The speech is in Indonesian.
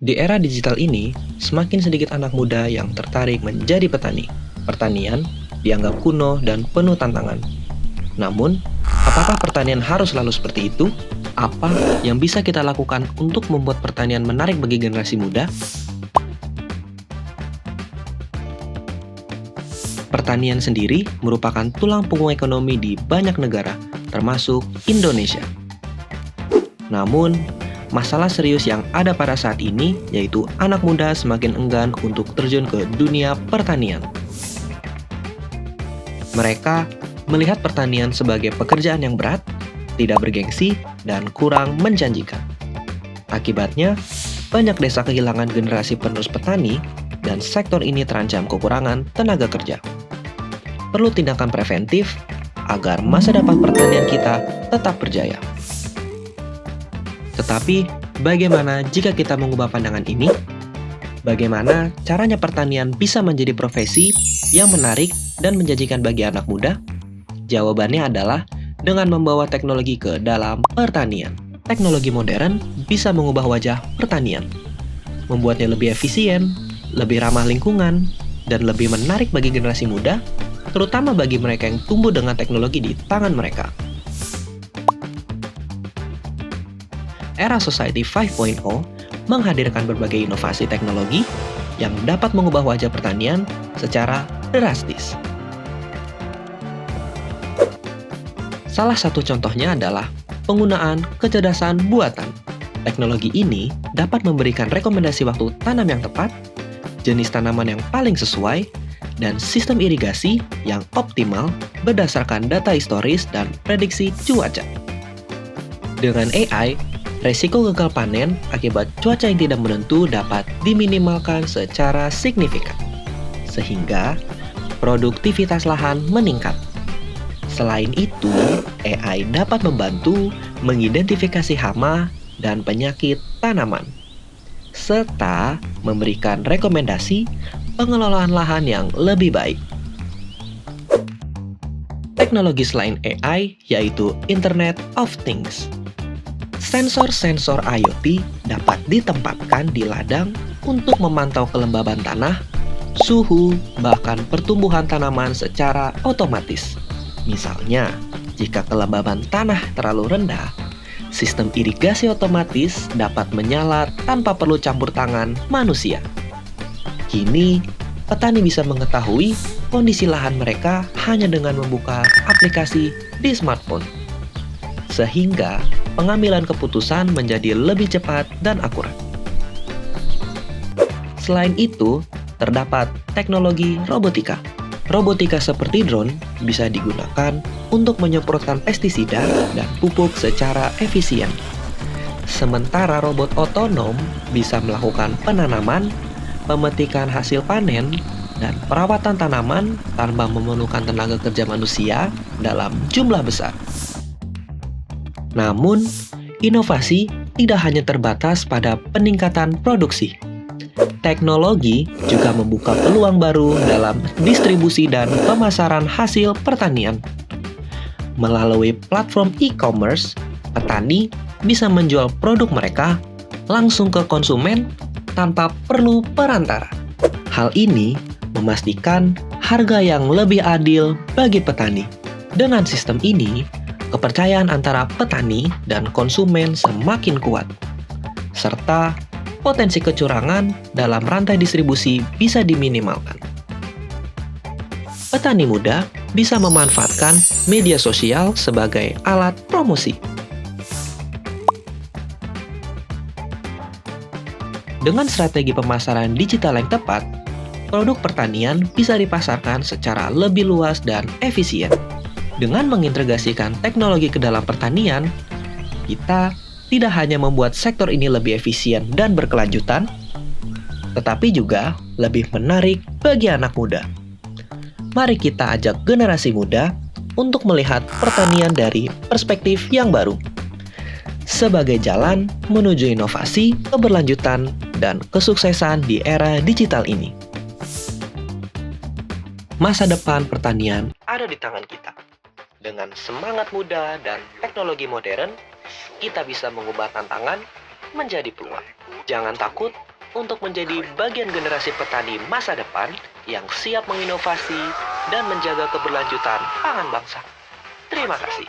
Di era digital ini, semakin sedikit anak muda yang tertarik menjadi petani. Pertanian dianggap kuno dan penuh tantangan. Namun, apakah pertanian harus selalu seperti itu? Apa yang bisa kita lakukan untuk membuat pertanian menarik bagi generasi muda? Pertanian sendiri merupakan tulang punggung ekonomi di banyak negara, termasuk Indonesia. Namun, masalah serius yang ada pada saat ini yaitu anak muda semakin enggan untuk terjun ke dunia pertanian. Mereka melihat pertanian sebagai pekerjaan yang berat, tidak bergengsi, dan kurang menjanjikan. Akibatnya, banyak desa kehilangan generasi penerus petani dan sektor ini terancam kekurangan tenaga kerja. Perlu tindakan preventif agar masa depan pertanian kita tetap berjaya. Tetapi, bagaimana jika kita mengubah pandangan ini? Bagaimana caranya pertanian bisa menjadi profesi yang menarik dan menjanjikan bagi anak muda? Jawabannya adalah dengan membawa teknologi ke dalam pertanian. Teknologi modern bisa mengubah wajah pertanian, membuatnya lebih efisien, lebih ramah lingkungan, dan lebih menarik bagi generasi muda, terutama bagi mereka yang tumbuh dengan teknologi di tangan mereka. Era Society 5.0 menghadirkan berbagai inovasi teknologi yang dapat mengubah wajah pertanian secara drastis. Salah satu contohnya adalah penggunaan kecerdasan buatan. Teknologi ini dapat memberikan rekomendasi waktu tanam yang tepat, jenis tanaman yang paling sesuai, dan sistem irigasi yang optimal berdasarkan data historis dan prediksi cuaca. Dengan AI, resiko gagal panen akibat cuaca yang tidak menentu dapat diminimalkan secara signifikan, sehingga produktivitas lahan meningkat. Selain itu, AI dapat membantu mengidentifikasi hama dan penyakit tanaman, serta memberikan rekomendasi pengelolaan lahan yang lebih baik. Teknologi selain AI yaitu Internet of Things. Sensor-sensor IoT dapat ditempatkan di ladang untuk memantau kelembaban tanah, suhu, bahkan pertumbuhan tanaman secara otomatis. Misalnya, jika kelembaban tanah terlalu rendah, sistem irigasi otomatis dapat menyala tanpa perlu campur tangan manusia. Kini, petani bisa mengetahui kondisi lahan mereka hanya dengan membuka aplikasi di smartphone, sehingga pengambilan keputusan menjadi lebih cepat dan akurat. Selain itu, terdapat teknologi robotika. Robotika seperti drone bisa digunakan untuk menyemprotkan pestisida dan pupuk secara efisien. Sementara robot otonom bisa melakukan penanaman, pemetikan hasil panen, dan perawatan tanaman tanpa memerlukan tenaga kerja manusia dalam jumlah besar. Namun, inovasi tidak hanya terbatas pada peningkatan produksi. Teknologi juga membuka peluang baru dalam distribusi dan pemasaran hasil pertanian. Melalui platform e-commerce, petani bisa menjual produk mereka langsung ke konsumen tanpa perlu perantara. Hal ini memastikan harga yang lebih adil bagi petani. Dengan sistem ini, kepercayaan antara petani dan konsumen semakin kuat, serta potensi kecurangan dalam rantai distribusi bisa diminimalkan. Petani muda bisa memanfaatkan media sosial sebagai alat promosi. Dengan strategi pemasaran digital yang tepat, produk pertanian bisa dipasarkan secara lebih luas dan efisien. Dengan mengintegrasikan teknologi ke dalam pertanian, kita tidak hanya membuat sektor ini lebih efisien dan berkelanjutan, tetapi juga lebih menarik bagi anak muda. Mari kita ajak generasi muda untuk melihat pertanian dari perspektif yang baru, sebagai jalan menuju inovasi, keberlanjutan, dan kesuksesan di era digital ini. Masa depan pertanian ada di tangan kita. Dengan semangat muda dan teknologi modern, kita bisa mengubah tantangan menjadi peluang. Jangan takut untuk menjadi bagian generasi petani masa depan yang siap menginovasi dan menjaga keberlanjutan pangan bangsa. Terima kasih.